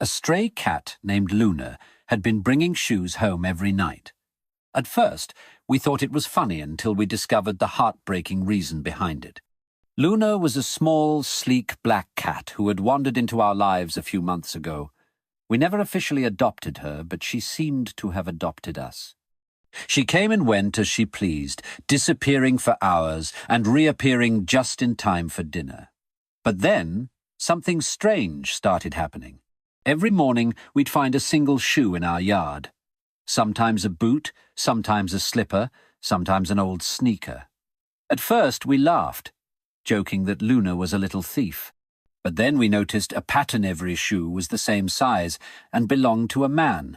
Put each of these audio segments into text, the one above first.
A stray cat named Luna had been bringing shoes home every night. At first, we thought it was funny until we discovered the heartbreaking reason behind it. Luna was a small, sleek black cat who had wandered into our lives a few months ago. We never officially adopted her, but she seemed to have adopted us. She came and went as she pleased, disappearing for hours and reappearing just in time for dinner. But then, something strange started happening. Every morning, we'd find a single shoe in our yard. Sometimes a boot, sometimes a slipper, sometimes an old sneaker. At first, we laughed, joking that Luna was a little thief. But then we noticed a pattern every shoe was the same size and belonged to a man.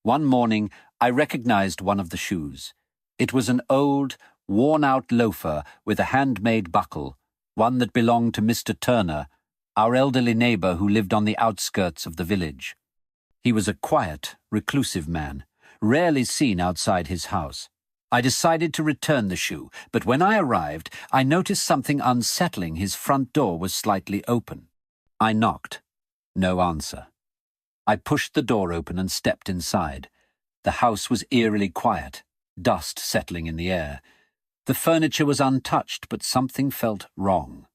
One morning, I recognized one of the shoes. It was an old, worn-out loafer with a handmade buckle, one that belonged to Mr. Turner, our elderly neighbor who lived on the outskirts of the village. He was a quiet, reclusive man, rarely seen outside his house. I decided to return the shoe, but when I arrived, I noticed something unsettling. His front door was slightly open. I knocked. No answer. I pushed the door open and stepped inside. The house was eerily quiet, dust settling in the air. The furniture was untouched, but something felt wrong.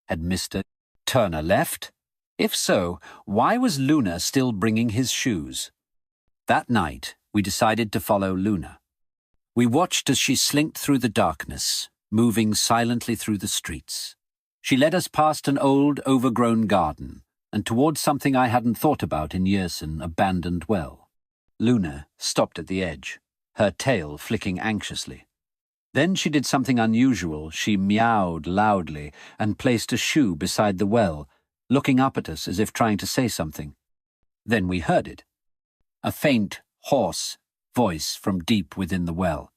Had Mr. Turner left? If so, why was Luna still bringing his shoes? That night, we decided to follow Luna. We watched as she slinked through the darkness, moving silently through the streets. She led us past an old, overgrown garden and towards something I hadn't thought about in years, an abandoned well. Luna stopped at the edge, her tail flicking anxiously. Then she did something unusual. She meowed loudly and placed a shoe beside the well, looking up at us as if trying to say something. Then we heard it. A faint, hoarse voice from deep within the well.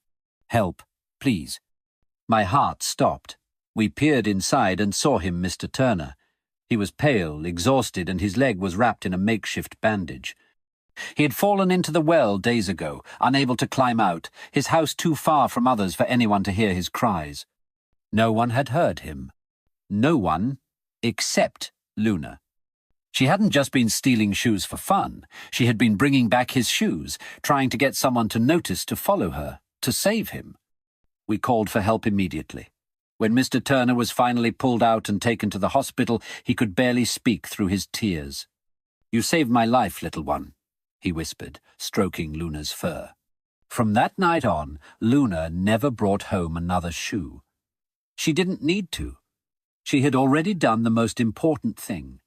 "Help, please." My heart stopped. We peered inside and saw him, Mr. Turner. He was pale, exhausted, and his leg was wrapped in a makeshift bandage. He had fallen into the well days ago, unable to climb out, his house too far from others for anyone to hear his cries. No one had heard him. No one except Luna. She hadn't just been stealing shoes for fun. She had been bringing back his shoes, trying to get someone to notice, to follow her, to save him. We called for help immediately. When Mr. Turner was finally pulled out and taken to the hospital, he could barely speak through his tears. "You saved my life, little one," he whispered, stroking Luna's fur. From that night on, Luna never brought home another shoe. She didn't need to. She had already done the most important thing.